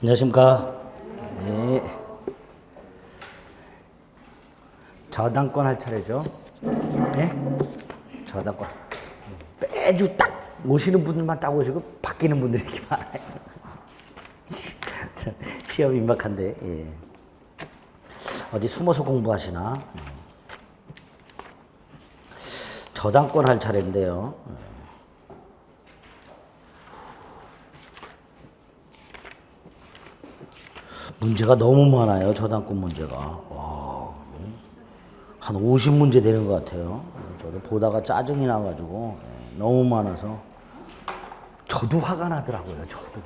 안녕하십니까. 네. 저당권 할 차례죠. 네? 저당권. 매주 딱 오시는 분들만 딱 오시고 바뀌는 분들이 이렇게 많아요. 시험 임박한데. 예. 어디 숨어서 공부하시나? 저당권 할 차례인데요. 문제가 너무 많아요. 저당권 문제가. 와, 한 50문제 되는 것 같아요. 저도 보다가 짜증이 나가지고 너무 많아서 저도 화가 나더라고요. 저도.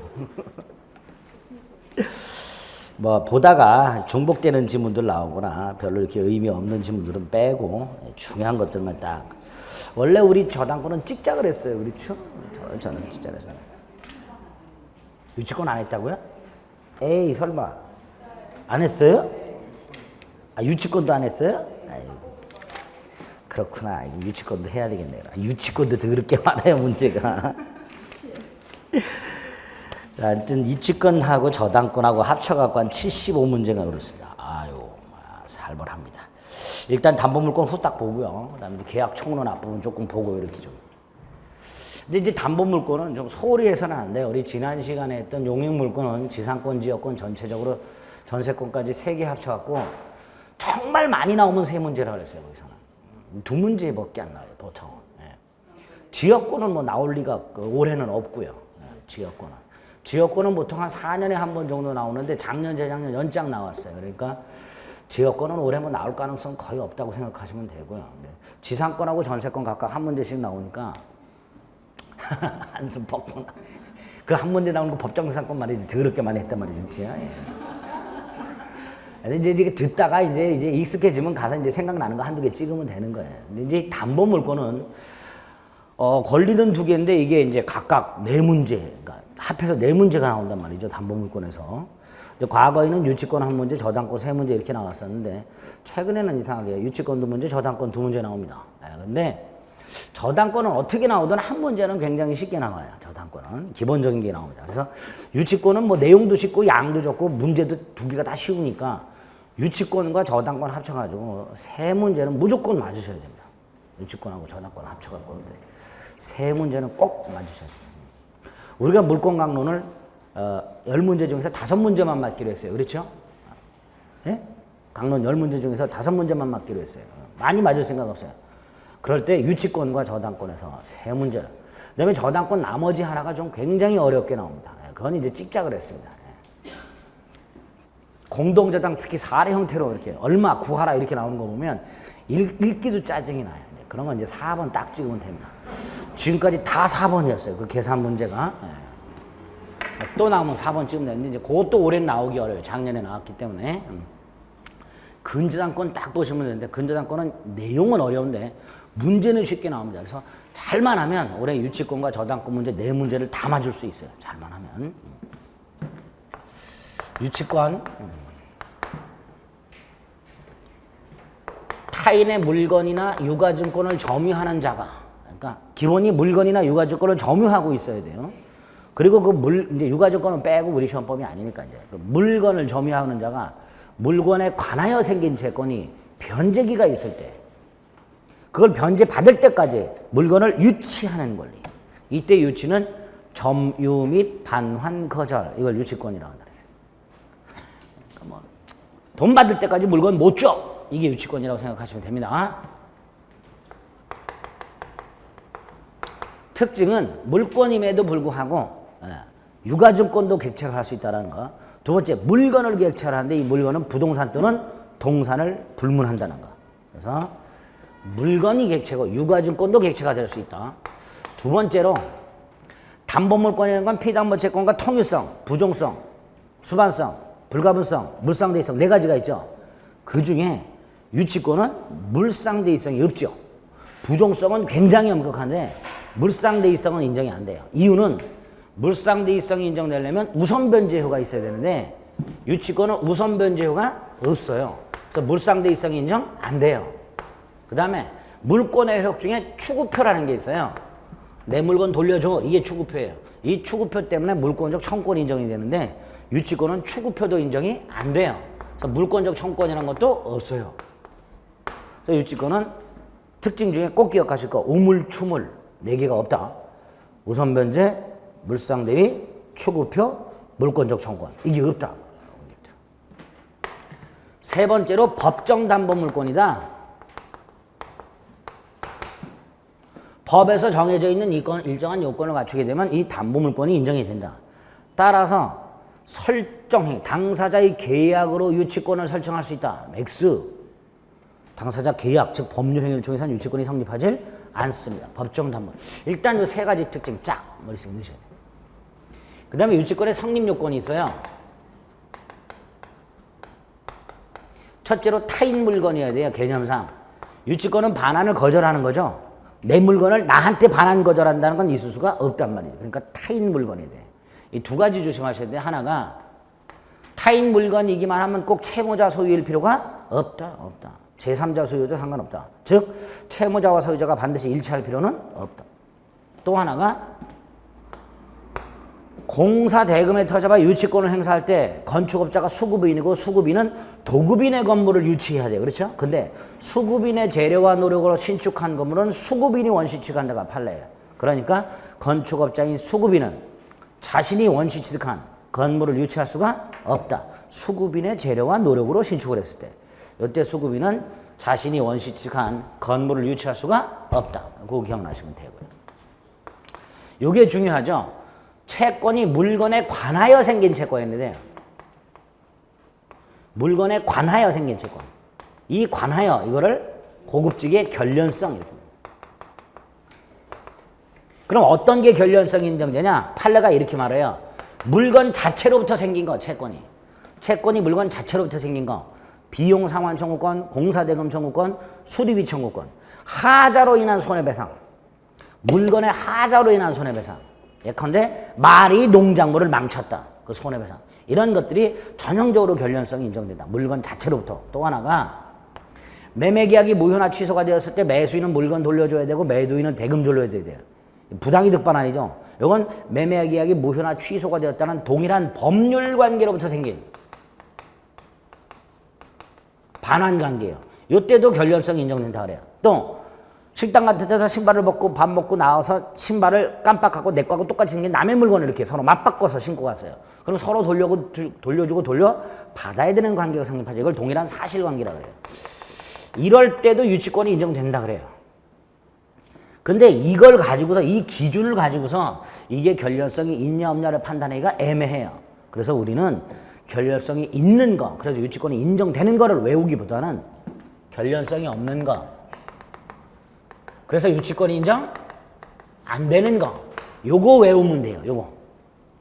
뭐 보다가 중복되는 지문들 나오거나 별로 이렇게 의미 없는 지문들은 빼고 중요한 것들만 딱. 원래 우리 저당권은 찍자 그랬어요. 그렇죠? 저는 찍자 그랬어요. 유치권 안 했다고요? 에이 설마 안 했어요? 아, 유치권도 안 했어요? 아이고, 그렇구나. 유치권도 해야 되겠네요. 유치권도 더럽게 많아요 문제가. 자, 하여튼 유치권하고 저당권하고 합쳐갖고 한 75문제가 그렇습니다. 아유, 살벌합니다. 일단 담보물권 후딱 보고요. 그다음에 계약 총론 앞부분 조금 보고 이렇게 좀. 근데 이제 담보물권은 좀 소홀히 해서는 안 돼요. 우리 지난 시간에 했던 용익물권은 지상권, 지역권 전체적으로 전세권까지 3개 합쳐갖고 정말 많이 나오면 3문제라고 그랬어요. 거기서는 2문제밖에 안 나와요. 보통. 예. 지역권은 뭐 나올 리가 올해는 없고요. 예, 지역권은 보통 한 4년에 한 번 정도 나오는데 작년, 재작년 연장 나왔어요. 그러니까 지역권은 올해 뭐 나올 가능성 거의 없다고 생각하시면 되고요. 네. 지상권하고 전세권 각각 한 문제씩 나오니까 한숨 퍽퍽. 그 한 문제 나오는 거 법정지상권 말이지 더럽게 많이 했단 말이죠, 진짜. 예. 근데 이제 이게 듣다가 이제 익숙해지면 가서 이제 생각나는 거 한두 개 찍으면 되는 거예요. 근데 이제 담보물권은 권리는 2개인데 이게 이제 각각 4문제, 그러니까 합해서 4문제가 나온단 말이죠, 담보물권에서. 과거에는 유치권 1문제, 저당권 3문제 이렇게 나왔었는데 최근에는 이상하게 유치권 2문제, 저당권 2문제 나옵니다. 근데 저당권은 어떻게 나오든 1문제는 굉장히 쉽게 나와요. 저당권은 기본적인 게 나옵니다. 그래서 유치권은 뭐 내용도 쉽고 양도 적고 문제도 2개가 다 쉬우니까 유치권과 저당권 합쳐가지고 3문제는 무조건 맞으셔야 됩니다. 유치권하고 저당권 합쳐갖고. 근데 3문제는 꼭 맞으셔야 돼요. 우리가 물권 강론을 10문제 중에서 5문제만 맞기로 했어요. 그렇죠? 예? 강론 10문제 중에서 5문제만 맞기로 했어요. 많이 맞을 생각 없어요. 그럴 때 유치권과 저당권에서 3문제를. 그 다음에 저당권 나머지 하나가 좀 굉장히 어렵게 나옵니다. 그건 이제 찍자 그랬습니다. 공동저당 특히 사례 형태로 이렇게 얼마 구하라 이렇게 나오는 거 보면 읽기도 짜증이 나요. 그런 건 이제 4번 딱 찍으면 됩니다. 지금까지 다 4번이었어요. 그 계산 문제가. 또 나오면 4번 찍으면 되는데 이제 그것도 올해 나오기 어려워요. 작년에 나왔기 때문에. 근저당권 딱 보시면 되는데 근저당권은 내용은 어려운데 문제는 쉽게 나옵니다. 그래서 잘만 하면 올해 유치권과 저당권 문제 4문제를 다 맞을 수 있어요. 잘만 하면. 유치권. 타인의 물건이나 유가증권을 점유하는 자가, 그러니까 기본이 물건이나 유가증권을 점유하고 있어야 돼요. 그리고 이제 유가증권은 빼고 우리 시험법이 아니니까 이제 물건을 점유하는 자가 물건에 관하여 생긴 채권이 변제기가 있을 때, 그걸 변제 받을 때까지 물건을 유치하는 권리. 이때 유치는 점유 및 반환 거절, 이걸 유치권이라고 한다. 그러니까 뭐 돈 받을 때까지 물건 못 줘. 이게 유치권이라고 생각하시면 됩니다. 특징은 물권임에도 불구하고 유가증권도 객체를 할 수 있다는 거. 두 번째, 물건을 객체하는데 이 물건은 부동산 또는 동산을 불문한다는 거. 그래서 물건이 객체고 유가증권도 객체가 될 수 있다. 두 번째로 담보물권이라는 건 피담보채권과 통일성, 부종성, 수반성, 불가분성, 물상대의성 4가지가 있죠. 그 중에 유치권은 물상대의성이 없죠. 부종성은 굉장히 엄격한데 물상대의성은 인정이 안 돼요. 이유는 물상대의성이 인정되려면 우선변제효가 있어야 되는데 유치권은 우선변제효가 없어요. 그래서 물상대의성이 인정 안 돼요. 그 다음에 물권의 효력 중에 추구표라는 게 있어요. 내 물건 돌려줘. 이게 추구표예요. 이 추구표 때문에 물권적 청구권 인정이 되는데 유치권은 추구표도 인정이 안 돼요. 그래서 물권적 청구권이라는 것도 없어요. 그래서 유치권은 특징 중에 꼭 기억하실 거 우물, 추물 4개가 없다. 우선 변제, 물상 대위, 추구표, 물권적 청구권 이게 없다. 세 번째로 법정 담보 물권이다. 법에서 정해져 있는 일정한 요건을 갖추게 되면 이 담보 물권이 인정이 된다. 따라서 설정행, 당사자의 계약으로 유치권을 설정할 수 있다. X. 당사자 계약, 즉 법률 행위를 통해서는 유치권이 성립하질 않습니다. 법정 담보. 일단 이 3가지 특징 쫙 머릿속에 넣으셔야 돼요. 그 다음에 유치권의 성립 요건이 있어요. 첫째로 타인 물건이어야 돼요. 개념상. 유치권은 반환을 거절하는 거죠. 내 물건을 나한테 반환 거절한다는 건 있을 수가 없단 말이죠. 그러니까 타인 물건이 돼. 이 2가지 조심하셔야 돼요. 하나가 타인 물건이기만 하면 꼭 채무자 소유일 필요가 없다. 제3자 소유도 상관없다. 즉 채무자와 소유자가 반드시 일치할 필요는 없다. 또 하나가 공사 대금에 터져봐 유치권을 행사할 때 건축업자가 수급인이고 수급인은 도급인의 건물을 유치해야 돼요. 그렇죠? 근데 수급인의 재료와 노력으로 신축한 건물은 수급인이 원시취득한다가 판례예요. 그러니까 건축업자인 수급인은 자신이 원시취득한 건물을 유치할 수가 없다. 수급인의 재료와 노력으로 신축을 했을 때 이때 수급인은 자신이 원시취득한 건물을 유치할 수가 없다. 그거 기억나시면 되고요. 이게 중요하죠. 채권이 물건에 관하여 생긴 채권인데 물건에 관하여 생긴 채권. 이 관하여 이거를 고급지게 결련성 이렇게. 그럼 어떤 게 결련성이 인정되냐? 판례가 이렇게 말해요. 물건 자체로부터 생긴 거 채권이. 채권이 물건 자체로부터 생긴 거. 비용 상환 청구권, 공사대금 청구권, 수리비 청구권. 하자로 인한 손해배상. 물건의 하자로 인한 손해배상. 예컨대 말이 농작물을 망쳤다. 그 손해배상. 이런 것들이 전형적으로 결련성이 인정된다. 물건 자체로부터. 또 하나가 매매계약이 무효나 취소가 되었을 때 매수인은 물건 돌려줘야 되고 매도인은 대금 돌려야 돼요. 부당이득 반환이죠. 이건 매매계약이 무효나 취소가 되었다는 동일한 법률 관계로부터 생긴 반환 관계예요. 이때도 결련성이 인정된다 그래요. 또 식당 같은 데서 신발을 벗고 밥 먹고 나와서 신발을 깜빡하고 내 거하고 똑같이 생긴 남의 물건을 이렇게 서로 맞바꿔서 신고 갔어요. 그럼 서로 돌려주고 돌려받아야 되는 관계가 성립하죠. 이걸 동일한 사실관계라고 그래요. 이럴 때도 유치권이 인정된다 그래요. 근데 이걸 가지고서 이 기준을 가지고서 이게 결렬성이 있냐 없냐를 판단하기가 애매해요. 그래서 우리는 결렬성이 있는 거, 그래서 유치권이 인정되는 거를 외우기보다는 결렬성이 없는 거, 그래서 유치권이 인정 안 되는 거, 요거 외우면 돼요. 요거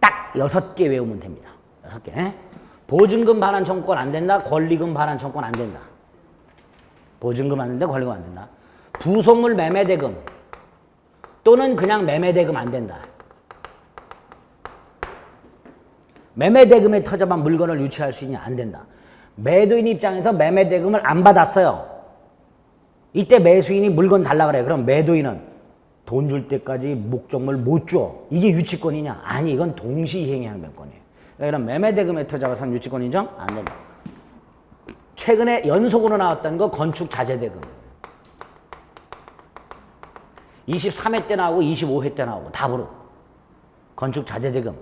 딱 6개 외우면 됩니다. 6개. 보증금 반환 청구권 안 된다. 권리금 반환 청구권 안 된다. 보증금 안 된다. 권리금 안 된다. 부속물 매매대금 또는 그냥 매매대금 안 된다. 매매대금에 터져만 물건을 유치할 수 있냐? 안 된다. 매도인 입장에서 매매대금을 안 받았어요. 이때 매수인이 물건 달라 그래. 그럼 매도인은 돈 줄 때까지 목적물 못 줘. 이게 유치권이냐? 아니, 이건 동시이행의 항변권이에요. 그러니까 매매대금에 터져서 유치권 인정? 안 된다. 최근에 연속으로 나왔던 거 건축자재대금. 23회 때 나오고 25회 때 나오고 답으로 건축자재대금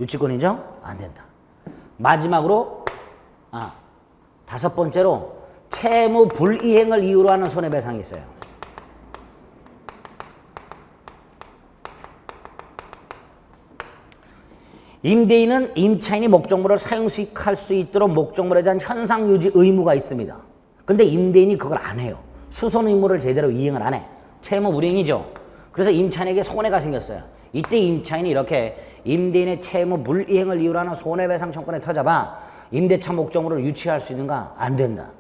유치권 인정? 안 된다. 마지막으로 5번째로 채무 불이행을 이유로 하는 손해배상이 있어요. 임대인은 임차인이 목적물을 사용 수익할 수 있도록 목적물에 대한 현상 유지 의무가 있습니다. 근데 임대인이 그걸 안 해요. 수선 의무를 제대로 이행을 안 해. 채무 불이행이죠. 그래서 임차인에게 손해가 생겼어요. 이때 임차인이 이렇게 임대인의 채무 불이행을 이유로 하는 손해배상 청구권에 터져봐 임대차 목적물을 유치할 수 있는가? 안 된다.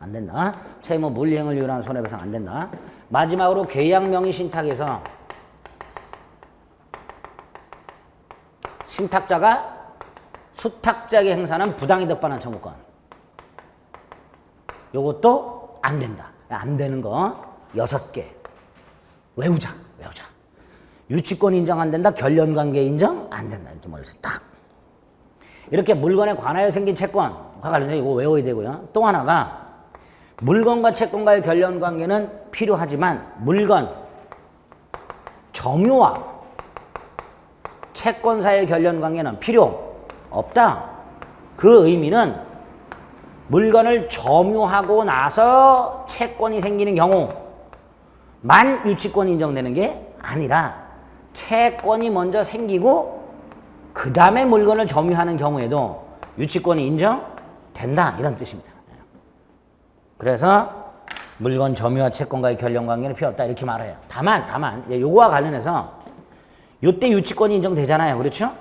안 된다. 채무 불이행을 이유로 하는 손해배상 안 된다. 마지막으로 계약명의 신탁에서 신탁자가 수탁자에게 행사하는 부당이득 반환 청구권. 요것도 안 된다. 안 되는 거 6개. 외우자. 유치권 인정 안 된다. 결련관계 인정 안 된다. 이렇게 말했어요. 딱. 이렇게 물건에 관하여 생긴 채권과 관련해서 이거 외워야 되고요. 또 하나가 물건과 채권과의 결연 관계는 필요하지만 물건, 점유와 채권 사이의 결연 관계는 필요 없다. 그 의미는 물건을 점유하고 나서 채권이 생기는 경우만 유치권이 인정되는 게 아니라 채권이 먼저 생기고 그 다음에 물건을 점유하는 경우에도 유치권이 인정된다. 이런 뜻입니다. 그래서 물건 점유와 채권과의 결연 관계는 필요 없다. 이렇게 말해요. 다만 요거와 관련해서 요때 유치권이 인정되잖아요. 그렇죠?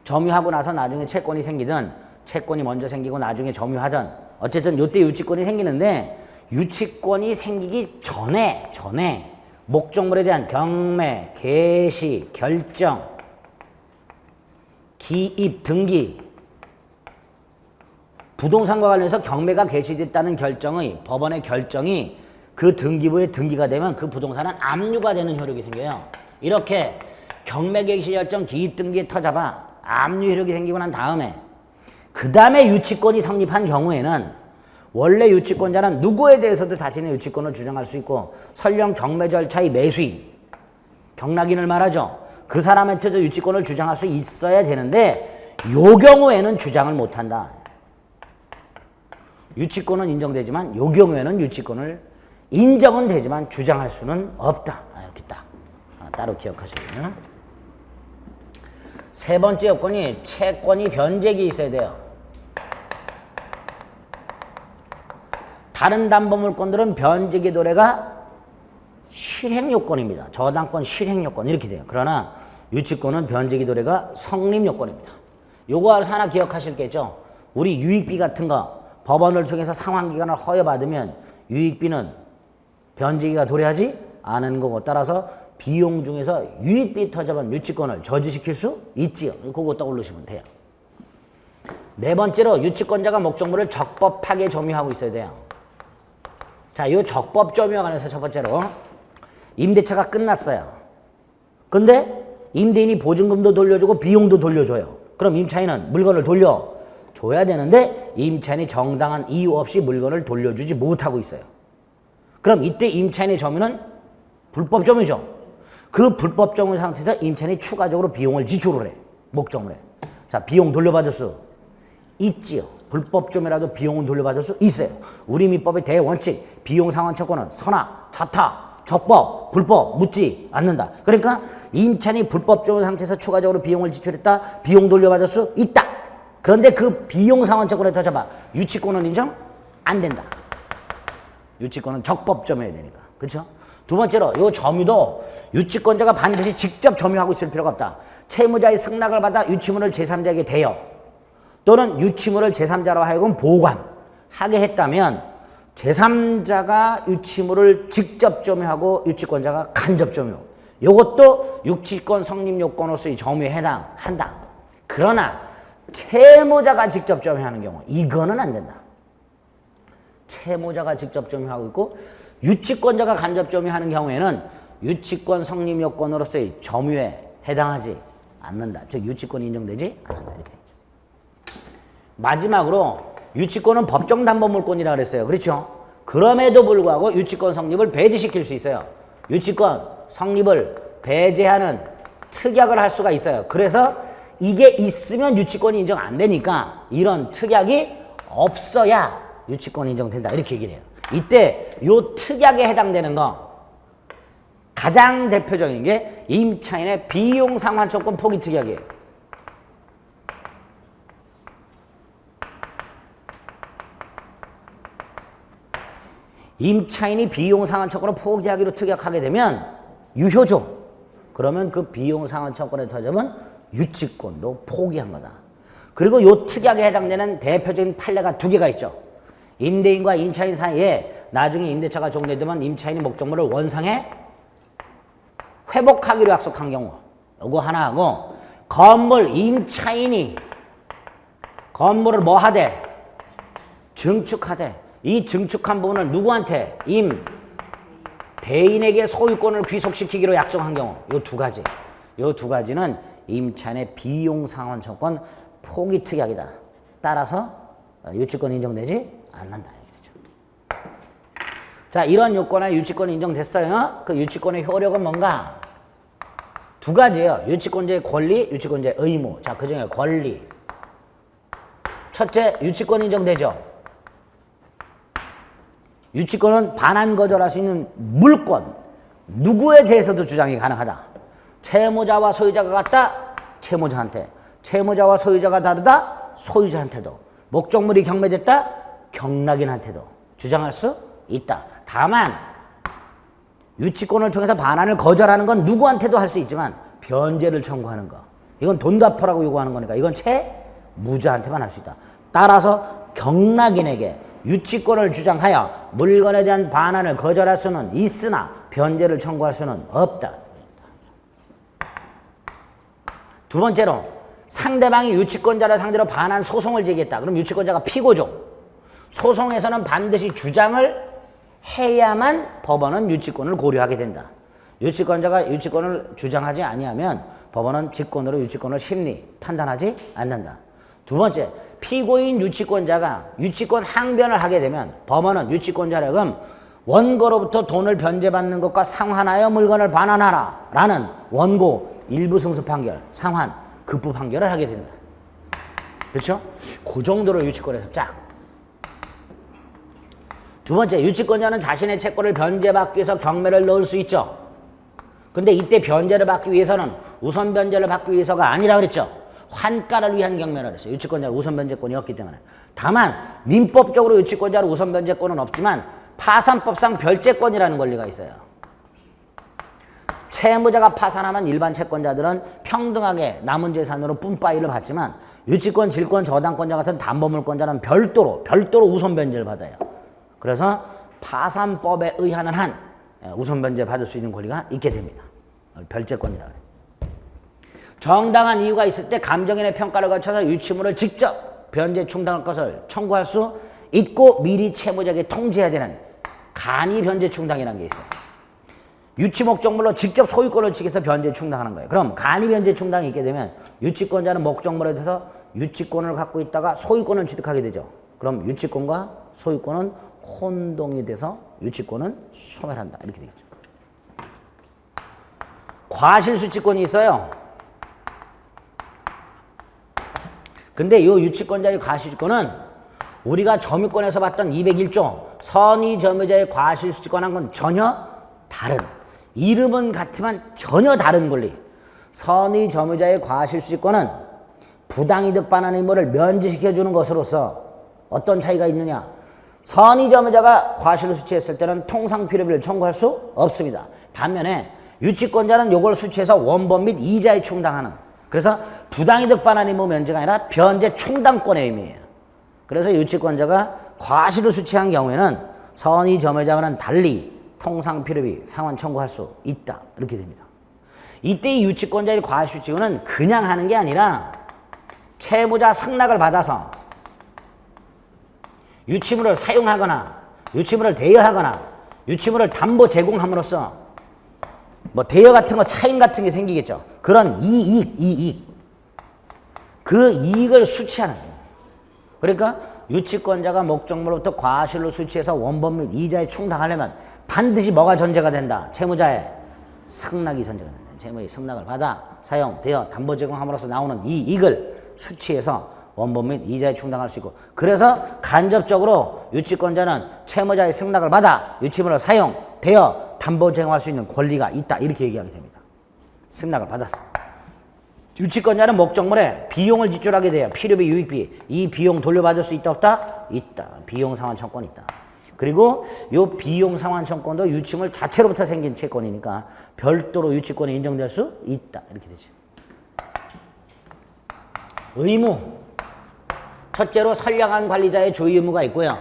점유하고 나서 나중에 채권이 생기든 채권이 먼저 생기고 나중에 점유하든 어쨌든 요때 유치권이 생기는데 유치권이 생기기 전에 목적물에 대한 경매, 개시, 결정, 기입, 등기 부동산과 관련해서 경매가 개시됐다는 결정의 법원의 결정이 그 등기부에 등기가 되면 그 부동산은 압류가 되는 효력이 생겨요. 이렇게 경매 개시 결정 기입 등기에 터잡아 압류 효력이 생기고 난 다음에 그 다음에 유치권이 성립한 경우에는 원래 유치권자는 누구에 대해서도 자신의 유치권을 주장할 수 있고 설령 경매 절차의 매수인, 경락인을 말하죠. 그 사람한테도 유치권을 주장할 수 있어야 되는데 요 경우에는 주장을 못한다. 유치권은 인정되지만 요 경우에는 유치권을 인정은 되지만 주장할 수는 없다. 이렇게 딱 따로 기억하시고요. 세 번째 요건이 채권이 변제기 있어야 돼요. 다른 담보물권들은 변제기 도래가 실행요건입니다. 저당권 실행요건 이렇게 돼요. 그러나 유치권은 변제기 도래가 성립요건입니다. 요거 하나 기억하실 게 있죠. 우리 유익비 같은 거 법원을 통해서 상환기간을 허여받으면 유익비는 변제기가 도래하지 않은 거고 따라서 비용 중에서 유익비 터잡은 유치권을 저지시킬 수 있지요. 그거 떠올리시면 돼요. 네 번째로 유치권자가 목적물을 적법하게 점유하고 있어야 돼요. 자, 이 적법 점유에 관해서 첫 번째로 임대차가 끝났어요. 근데 임대인이 보증금도 돌려주고 비용도 돌려줘요. 그럼 임차인은 물건을 돌려줘야 되는데 임차인이 정당한 이유 없이 물건을 돌려주지 못하고 있어요. 그럼 이때 임차인의 점유는 불법 점유죠. 그 불법 점유 상태에서 임차인이 추가적으로 비용을 지출을 해. 목적물에. 자, 비용 돌려받을 수 있지요. 불법 점유라도 비용은 돌려받을 수 있어요. 우리 민법의 대원칙 비용 상환 채권은 선악, 자타, 적법, 불법 묻지 않는다. 그러니까 임차인이 불법 점유 상태에서 추가적으로 비용을 지출했다. 비용 돌려받을 수 있다. 그런데 그 비용 상환 채권에 터져봐. 유치권은 인정 안 된다. 유치권은 적법 점유해야 되니까. 그렇죠? 두 번째로 이 점유도 유치권자가 반드시 직접 점유하고 있을 필요가 없다. 채무자의 승낙을 받아 유치물을 제3자에게 대여 또는 유치물을 제3자로 하여금 보관하게 했다면 제3자가 유치물을 직접 점유하고 유치권자가 간접 점유. 이것도 유치권 성립 요건으로서의 점유에 해당한다. 그러나 채무자가 직접 점유하는 경우 이거는 안 된다. 채무자가 직접 점유하고 있고 유치권자가 간접 점유하는 경우에는 유치권 성립 요건으로서의 점유에 해당하지 않는다. 즉 유치권이 인정되지 않는다. 이렇게 되죠. 마지막으로 유치권은 법정 담보물권이라고 그랬어요. 그렇죠? 그럼에도 불구하고 유치권 성립을 배제시킬 수 있어요. 유치권 성립을 배제하는 특약을 할 수가 있어요. 그래서 이게 있으면 유치권이 인정 안 되니까 이런 특약이 없어야 유치권이 인정된다. 이렇게 얘기를 해요. 이때 요 특약에 해당되는 거 가장 대표적인 게 임차인의 비용 상환 조건 포기 특약이에요. 임차인이 비용 상환 채권을 포기하기로 특약하게 되면 유효죠. 그러면 그 비용 상환 채권의 터점은 유치권도 포기한 거다. 그리고 요 특약에 해당되는 대표적인 판례가 두 개가 있죠. 임대인과 임차인 사이에 나중에 임대차가 종료되면 임차인이 목적물을 원상에 회복하기로 약속한 경우 요거 하나 하고 건물 임차인이 건물을 뭐 하되 증축하되 이 증축한 부분을 누구한테? 임대인에게 소유권을 귀속시키기로 약정한 경우 요 두 가지. 요 두 가지는 임차인의 비용 상환 채권 폭이 특약이다. 따라서 유치권 인정되지 않는다. 자, 이런 요건에 유치권이 인정됐어요. 그 유치권의 효력은 뭔가? 두 가지예요. 유치권자의 권리, 유치권자의 의무. 자, 그중에 권리. 첫째, 유치권 인정되죠. 유치권은 반환 거절할 수 있는 물권, 누구에 대해서도 주장이 가능하다. 채무자와 소유자가 같다, 채무자한테. 채무자와 소유자가 다르다, 소유자한테도. 목적물이 경매됐다, 경락인한테도 주장할 수 있다. 다만 유치권을 통해서 반환을 거절하는 건 누구한테도 할 수 있지만 변제를 청구하는 거, 이건 돈 갚으라고 요구하는 거니까 이건 채무자한테만 할 수 있다. 따라서 경락인에게 유치권을 주장하여 물건에 대한 반환을 거절할 수는 있으나 변제를 청구할 수는 없다. 두 번째로, 상대방이 유치권자를 상대로 반환 소송을 제기했다. 그럼 유치권자가 피고죠. 소송에서는 반드시 주장을 해야만 법원은 유치권을 고려하게 된다. 유치권자가 유치권을 주장하지 아니하면 법원은 직권으로 유치권을 심리 판단하지 않는다. 두 번째, 피고인 유치권자가 유치권 항변을 하게 되면 법원은 유치권자력은 원고로부터 돈을 변제받는 것과 상환하여 물건을 반환하라 라는 원고 일부 승소 판결, 상환, 급부 판결을 하게 된다. 그렇죠? 그 정도로 유치권에서 짝. 두 번째, 유치권자는 자신의 채권을 변제받기 위해서 경매를 넣을 수 있죠. 근데 이때 변제를 받기 위해서는 우선 변제를 받기 위해서가 아니라 그랬죠. 환가를 위한 경매를 했어요. 유치권자는 우선 변제권이 없기 때문에. 다만 민법적으로 유치권자로 우선 변제권은 없지만 파산법상 별제권이라는 권리가 있어요. 채무자가 파산하면 일반 채권자들은 평등하게 남은 재산으로 뿜빠이를 받지만 유치권, 질권, 저당권자 같은 담보물권자는 별도로 우선 변제를 받아요. 그래서 파산법에 의하는 한 우선 변제 받을 수 있는 권리가 있게 됩니다. 별제권이라 그래요. 정당한 이유가 있을 때 감정인의 평가를 거쳐서 유치물을 직접 변제 충당할 것을 청구할 수 있고 미리 채무자에게 통지해야 되는 간이 변제 충당이라는 게 있어요. 유치 목적물로 직접 소유권을 취해서 변제 충당하는 거예요. 그럼 간이 변제 충당이 있게 되면 유치권자는 목적물에 대해서 유치권을 갖고 있다가 소유권을 취득하게 되죠. 그럼 유치권과 소유권은 혼동이 돼서 유치권은 소멸한다. 이렇게 되겠죠. 과실수취권이 있어요. 근데 이 유치권자의 과실수취권은 우리가 점유권에서 봤던 201조 선의점유자의 과실수취권하고는 전혀 다른, 이름은 같지만 전혀 다른 권리. 선의점유자의 과실수취권은 부당이득 반환 의무를 면제시켜주는 것으로서 어떤 차이가 있느냐. 선의점유자가 과실을 수취했을 때는 통상필요비를 청구할 수 없습니다. 반면에 유치권자는 이걸 수취해서 원본 및 이자에 충당하는, 그래서 부당이득 반환 의무 면제가 아니라 변제 충당권의 의미예요. 그래서 유치권자가 과실을 수취한 경우에는 선의점유자와는 달리 통상필요비 상환 청구할 수 있다. 이렇게 됩니다. 이때 이 유치권자의 과실수취는 그냥 하는 게 아니라 채무자 승낙을 받아서 유치물을 사용하거나 유치물을 대여하거나 유치물을 담보 제공함으로써 뭐 대여 같은 거 차임 같은 게 생기겠죠. 그런 이익 그 이익을 수취하는 거예요. 그러니까 유치권자가 목적물로부터 과실로 수취해서 원본 및 이자에 충당하려면 반드시 뭐가 전제가 된다. 채무자의 승낙이 전제가 된다. 채무의 승낙을 받아 사용, 대여, 담보 제공함으로써 나오는 이 이익을 수취해서 원본 및 이자에 충당할 수 있고, 그래서 간접적으로 유치권자는 채무자의 승낙을 받아 유치물을 사용, 대여, 담보 제공할 수 있는 권리가 있다. 이렇게 얘기하게 됩니다. 승낙을 받았어. 유치권자는 목적물에 비용을 지출하게 돼요. 필요비, 유익비. 이 비용 돌려받을 수 있다 없다? 있다. 비용 상환 청권이 있다. 그리고 이 비용 상환 청권도 유치물 자체로부터 생긴 채권이니까 별도로 유치권이 인정될 수 있다. 이렇게 되죠. 의무. 첫째로 선량한 관리자의 조의 의무가 있고요.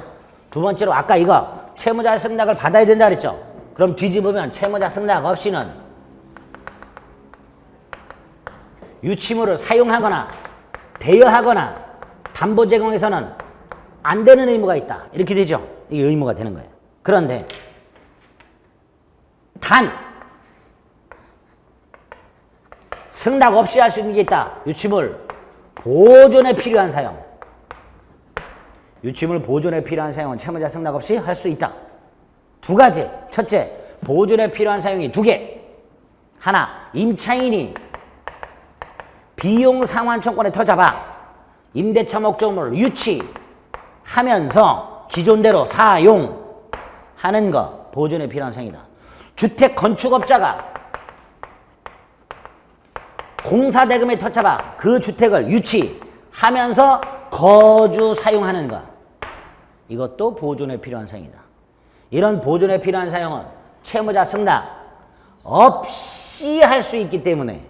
두 번째로 아까 이거 채무자의 승낙을 받아야 된다 그랬죠. 그럼 뒤집으면 채무자 승낙 없이는 유치물을 사용하거나 대여하거나 담보 제공해서는 안 되는 의무가 있다. 이렇게 되죠. 이게 의무가 되는 거예요. 그런데 단 승낙 없이 할 수 있는 게 있다. 유치물 보존에 필요한 사용. 유치물 보존에 필요한 사용은 채무자 승낙 없이 할 수 있다. 두 가지. 첫째, 보존에 필요한 사용이 두 개. 하나, 임차인이 비용 상환 청구권에 터잡아 임대차 목적물을 유치하면서 기존대로 사용하는 거 보존에 필요한 사용이다. 주택 건축업자가 공사대금에 터잡아 그 주택을 유치하면서 거주 사용하는 것. 이것도 보존에 필요한 사용이다. 이런 보존에 필요한 사용은 채무자 승낙 없이 할 수 있기 때문에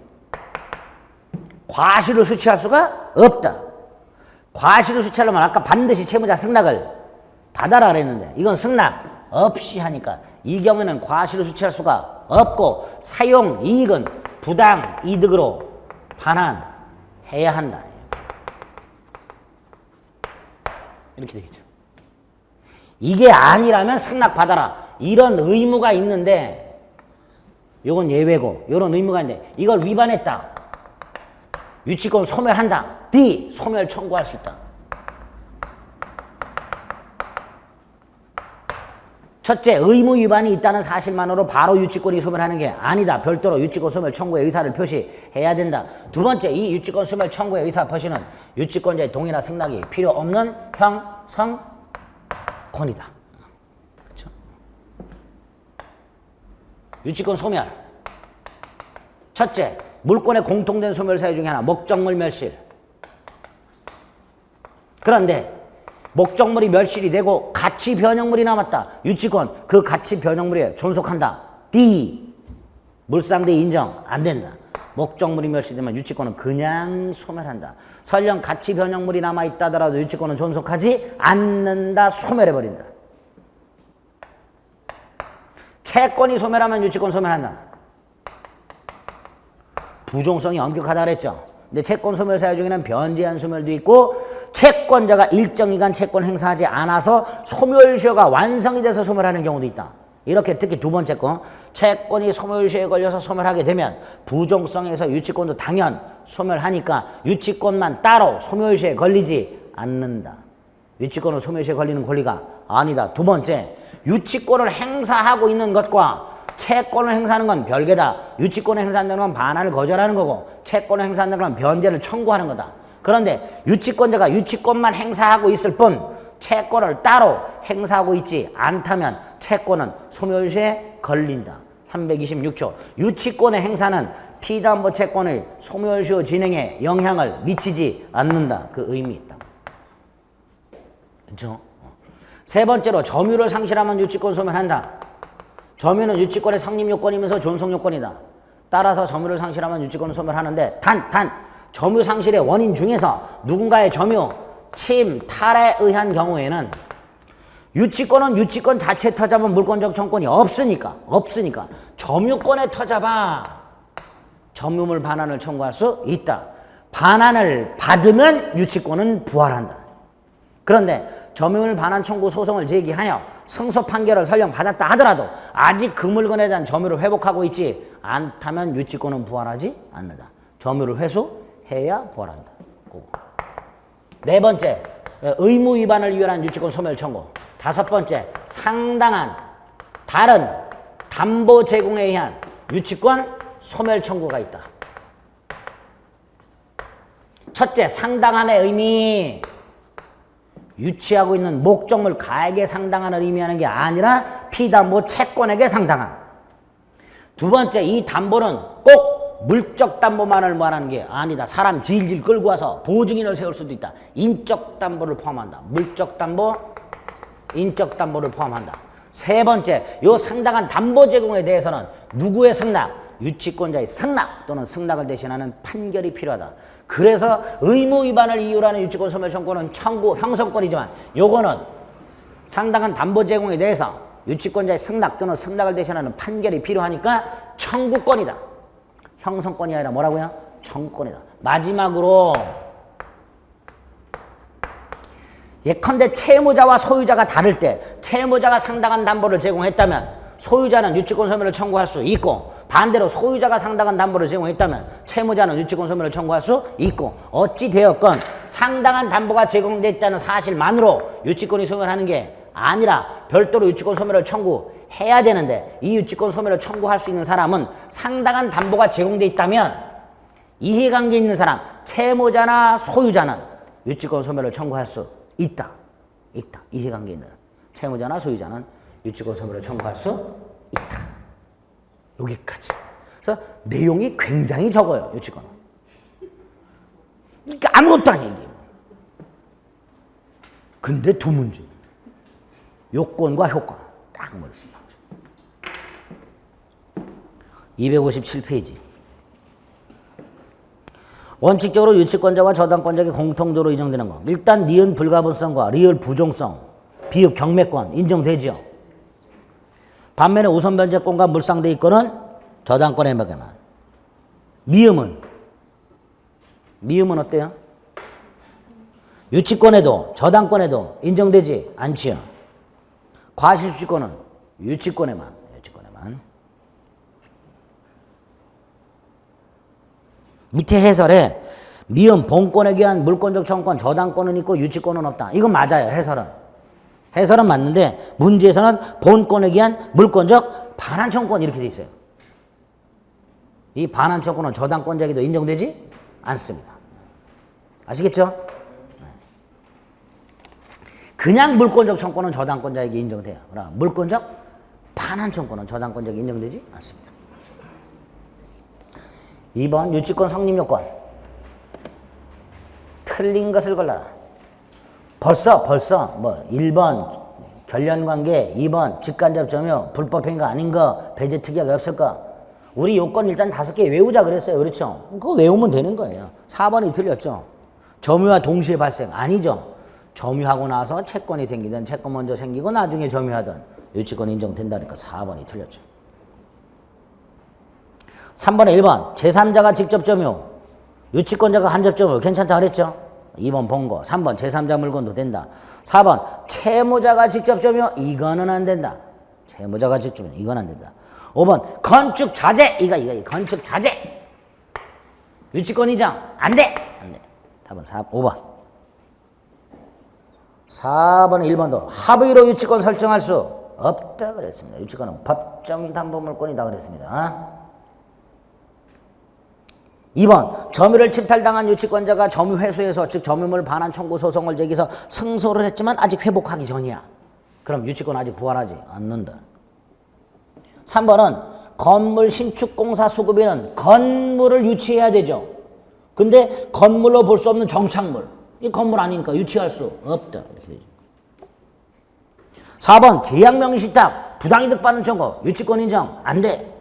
과실을 수취할 수가 없다. 과실을 수취하려면 아까 반드시 채무자 승낙을 받아라 그랬는데 이건 승낙 없이 하니까 이 경우에는 과실을 수취할 수가 없고 사용 이익은 부당 이득으로 반환해야 한다. 이렇게 되겠죠. 이게 아니라면 승낙 받아라. 이런 의무가 있는데 이건 예외고 이런 의무가 있는데 이걸 위반했다. 유치권 소멸한다. D. 소멸 청구할 수 있다. 첫째, 의무 위반이 있다는 사실만으로 바로 유치권이 소멸하는 게 아니다. 별도로 유치권 소멸 청구의 의사를 표시해야 된다. 두 번째, 이 유치권 소멸 청구의 의사 표시는 유치권자의 동의나 승낙이 필요 없는 형성권이다. 그렇죠? 유치권 소멸. 첫째, 물권의 공통된 소멸 사유 중에 하나, 목적물 멸실. 그런데 목적물이 멸실이 되고 가치 변형물이 남았다. 유치권 그 가치 변형물에 존속한다. D. 물상대 인정 안 된다. 목적물이 멸실되면 유치권은 그냥 소멸한다. 설령 가치 변형물이 남아있다 하더라도 유치권은 존속하지 않는다. 소멸해버린다. 채권이 소멸하면 유치권 소멸한다. 부종성이 엄격하다 그랬죠. 근데 채권 소멸 사유 중에는 변제한 소멸도 있고 채권자가 일정 기간 채권 행사하지 않아서 소멸시효가 완성이 돼서 소멸하는 경우도 있다. 이렇게 특히 두 번째 거 채권이 소멸시효에 걸려서 소멸하게 되면 부종성에서 유치권도 당연 소멸하니까 유치권만 따로 소멸시효에 걸리지 않는다. 유치권은 소멸시효에 걸리는 권리가 아니다. 두 번째, 유치권을 행사하고 있는 것과 채권을 행사하는 건 별개다. 유치권을 행사한다는 건 반환을 거절하는 거고 채권을 행사한다는 건 변제를 청구하는 거다. 그런데 유치권자가 유치권만 행사하고 있을 뿐 채권을 따로 행사하고 있지 않다면 채권은 소멸시효에 걸린다. 326조. 유치권의 행사는 피담보 채권의 소멸시효 진행에 영향을 미치지 않는다. 그 의미 있다. 그렇죠? 세 번째로 점유를 상실하면 유치권 소멸한다. 점유는 유치권의 성립 요건이면서 존속 요건이다. 따라서 점유를 상실하면 유치권을 소멸하는데 단 점유 상실의 원인 중에서 누군가의 점유, 침탈에 의한 경우에는 유치권은 유치권 자체에 터잡은 물권적 청권이 없으니까 점유권에 터잡아 점유물 반환을 청구할 수 있다. 반환을 받으면 유치권은 부활한다. 그런데 점유물 반환 청구 소송을 제기하여 승소 판결을 설령 받았다 하더라도 아직 그 물건에 대한 점유를 회복하고 있지 않다면 유치권은 부활하지 않는다. 점유를 회수해야 부활한다. 네 번째, 의무 위반을 위한 유치권 소멸 청구. 다섯 번째, 상당한 다른 담보 제공에 의한 유치권 소멸 청구가 있다. 첫째, 상당한의 의미. 유치하고 있는 목적물 가액에 상당한을 의미하는 게 아니라 피담보 채권에게 상당한. 두 번째, 이 담보는 꼭 물적 담보만을 말하는 게 아니다. 사람 질질 끌고 와서 보증인을 세울 수도 있다. 인적 담보를 포함한다. 물적 담보, 인적 담보를 포함한다. 세 번째, 요 상당한 담보 제공에 대해서는 누구의 승낙? 유치권자의 승낙 또는 승낙을 대신하는 판결이 필요하다. 그래서 의무 위반을 이유로 하는 유치권 소멸 청구는 청구 형성권이지만 요거는 상당한 담보 제공에 대해서 유치권자의 승낙 또는 승낙을 대신하는 판결이 필요하니까 청구권이다. 형성권이 아니라 뭐라고요? 청구권이다. 마지막으로 예컨대 채무자와 소유자가 다를 때 채무자가 상당한 담보를 제공했다면 소유자는 유치권 소멸을 청구할 수 있고 반대로 소유자가 상당한 담보를 제공했다면 채무자는 유치권 소멸을 청구할 수 있고 어찌 되었건 상당한 담보가 제공됐다는 사실만으로 유치권이 소멸하는 게 아니라 별도로 유치권 소멸을 청구해야 되는데 이 유치권 소멸을 청구할 수 있는 사람은 상당한 담보가 제공돼 있다면 이해관계 있는 사람, 채무자나 소유자는 유치권 소멸을 청구할 수 있다. 이해관계 있는 채무자나 소유자는 유치권 소멸을 청구할 수 있다. 여기까지. 그래서 내용이 굉장히 적어요. 유치권은. 그러니까 아무것도 아니에요. 이게. 근데 두 문제. 요건과 효과. 딱 머릿속에 나오죠. 257페이지. 원칙적으로 유치권자와 저당권자에게 공통적으로 인정되는 것. 일단 니은 불가분성과 리을 부종성, 비읍 경매권 인정되죠. 반면에 우선 변제권과 물상대 이권은 저당권의 매개만. 미음은 어때요? 유치권에도 저당권에도 인정되지 않지요. 과실주치권은 유치권에만. 밑에 해설에 미음 본권에 기한 물권적 청권 저당권은 있고 유치권은 없다. 이건 맞아요. 해설은 맞는데 문제에서는 본권에 기한 물권적 반환청권 이렇게 돼 있어요. 이 반환청권은 저당권자에게도 인정되지 않습니다. 아시겠죠? 그냥 물권적 청권은 저당권자에게 인정돼요. 그러나 물권적 반환청권은 저당권자에게 인정되지 않습니다. 2번 유치권 성립요건. 틀린 것을 골라라. 벌써 1번 결련관계, 2번 직간접점유, 불법행위가 아닌 거, 배제 특이하게 없을 거. 우리 요건 일단 5개 외우자 그랬어요. 그렇죠? 그거 외우면 되는 거예요. 4번이 틀렸죠. 점유와 동시에 발생. 아니죠. 점유하고 나서 채권이 생기든 채권 먼저 생기고 나중에 점유하든 유치권 인정된다니까 4번이 틀렸죠. 3번에 1번 제3자가 직접 점유, 유치권자가 간접 점유 괜찮다 그랬죠? 2번 본거. 3번 제3자 물건도 된다. 4번 채무자가 직접 점유 이거는 안 된다. 채무자가 직접 점유 이건 안 된다. 5번 건축 자재 이거 건축 자재 유치권 인정 안 돼. 답은 5번. 4번에 1번도 합의로 유치권 설정할 수 없다 그랬습니다. 유치권은 법정 담보물권이다 그랬습니다. 2번 점유를 침탈당한 유치권자가 점유 회수해서 즉 점유물 반환 청구 소송을 제기해서 승소를 했지만 아직 회복하기 전이야. 그럼 유치권 아직 부활하지 않는다. 3번은 건물 신축공사 수급에는 건물을 유치해야 되죠. 근데 건물로 볼 수 없는 정착물. 이 건물 아니니까 유치할 수 없다. 이렇게 되죠. 4번 계약명의신탁 부당이득 받는 청구 유치권 인정 안 돼.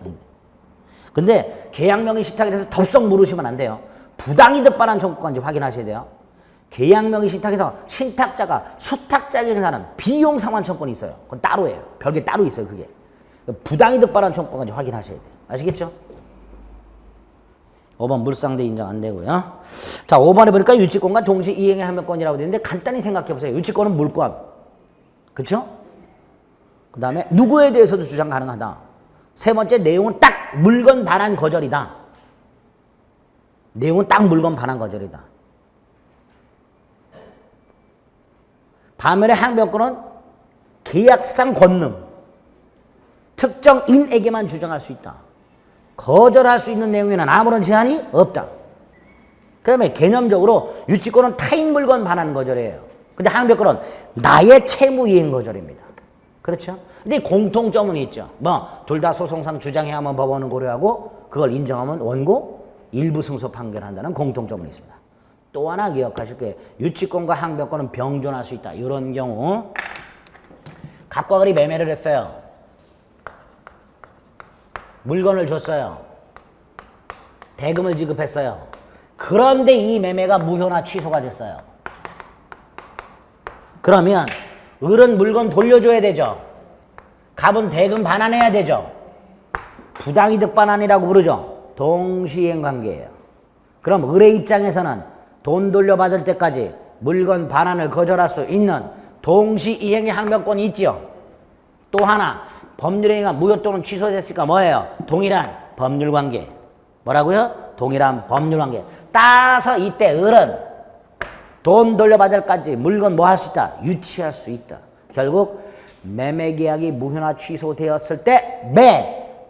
근데 계약명의신탁이라서 덥석 물으시면 안 돼요. 부당이득 받는 청구까지 확인하셔야 돼요. 계약명의신탁에서 신탁자가 수탁자에게 행사하는 비용상환청권이 있어요. 그건 따로예요. 별게 따로 있어요. 그게. 부당이득 받는 청구까지 확인하셔야 돼요. 아시겠죠? 5번 물상대 인정 안 되고요. 자, 5번에 보니까 유치권과 동시 이행의 함유권이라고 되는데 간단히 생각해 보세요. 유치권은 물권. 그렇죠? 그 다음에 누구에 대해서도 주장 가능하다. 세 번째 내용은 딱 물건 반환 거절이다. 내용은 딱 물건 반환 거절이다. 반면에 항변권은 계약상 권능. 특정인에게만 주장할 수 있다. 거절할 수 있는 내용에는 아무런 제한이 없다. 그 다음에 개념적으로 유치권은 타인 물건 반환 거절이에요. 근데 항변권은 나의 채무 이행 거절입니다. 그렇죠? 근데 공통점은 있죠. 둘 다 소송상 주장해야 하면 법원은 고려하고 그걸 인정하면 원고 일부 승소 판결한다는 공통점은 있습니다. 또 하나 기억하실 거예요. 유치권과 항변권은 병존할 수 있다. 이런 경우 갑과 을이 매매를 했어요. 물건을 줬어요. 대금을 지급했어요. 그런데 이 매매가 무효나 취소가 됐어요. 그러면 을은 물건 돌려줘야 되죠. 갑은 대금 반환해야 되죠. 부당이득 반환이라고 부르죠. 동시이행 관계예요. 그럼 을의 입장에서는 돈 돌려받을 때까지 물건 반환을 거절할 수 있는 동시이행의 항변권이 있지요. 또 하나 법률행위가 무효 또는 취소됐으니까 뭐예요? 동일한 법률관계. 뭐라고요? 동일한 법률관계. 따라서 이때 을은 돈 돌려받을까지 물건 뭐 할 수 있다? 유치할 수 있다. 결국 매매계약이 무효나 취소되었을 때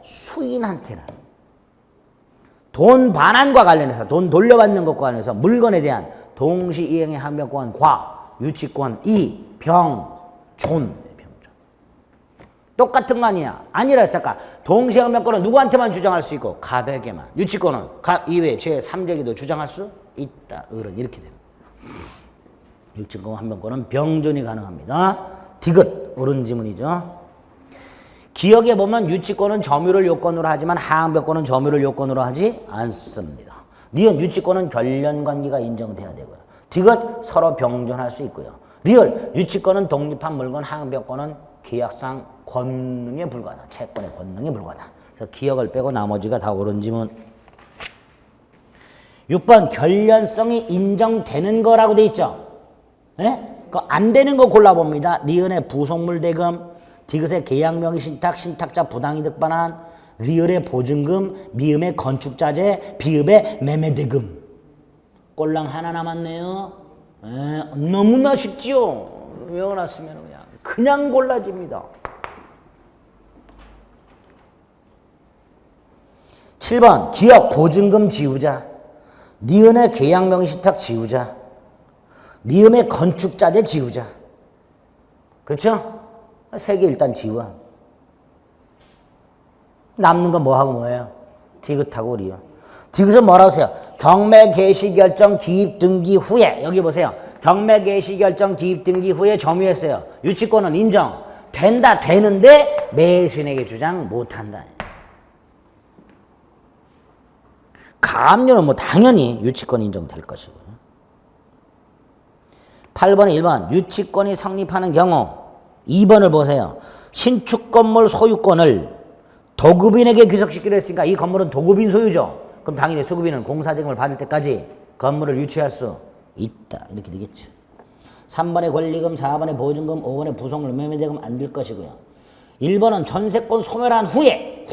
매수인한테는 돈 반환과 관련해서 돈 돌려받는 것과 관련해서 물건에 대한 동시이행의 항변권 과 유치권 이 병존. 똑같은 거 아니냐? 아니라 했을까? 동시항변권은 누구한테만 주장할 수 있고 갑에게만. 유치권은 갑 이외에 제3자에게도 주장할 수 있다. 을은 이렇게 됩니다. 유치권 항변권은 병존이 가능합니다. 디귿 옳은 지문이죠. 기억에 보면 유치권은 점유를 요건으로 하지만 하항변권은 점유를 요건으로 하지 않습니다. 니은 유치권은 결련관계가 인정돼야 되고요. 디귿 서로 병존할 수 있고요. 리을 유치권은 독립한 물건, 하항변권은 계약상 권능에 불과하다. 채권의 권능에 불과하다. 그래서 기억을 빼고 나머지가 다 옳은 지문. 6번 결련성이 인정되는 거라고 돼 있죠. 예? 안 되는 거 골라봅니다. 니은의 부속물 대금, 디귿의 계약명의 신탁, 신탁자 부당이득 반환, 리을의 보증금, 미음의 건축자재, 비읍의 매매대금. 꼴랑 하나 남았네요. 너무나 쉽지요. 외워놨으면 그냥 골라집니다. 7번 기업 보증금 지우자, 니은의 계약명의 신탁 지우자, 미음의 건축자재 지우자. 그렇죠? 세 개 일단 지워. 남는 건 뭐하고 뭐예요? 디귿하고 리을. 디귿은 뭐라고 써요? 경매 개시 결정 기입 등기 후에. 여기 보세요. 경매 개시 결정 기입 등기 후에 점유했어요. 유치권은 인정. 된다 되는데 매수인에게 주장 못한다. 가압류는 뭐 당연히 유치권 인정될 것이고요. 8번에 1번 유치권이 성립하는 경우 2번을 보세요. 신축 건물 소유권을 도급인에게 귀속시키려 했으니까 이 건물은 도급인 소유죠. 그럼 당연히 수급인은 공사대금을 받을 때까지 건물을 유치할 수 있다. 이렇게 되겠죠. 3번에 권리금, 4번에 보증금, 5번에 부속물 매매대금 안 될 것이고요. 1번은 전세권 소멸한 후에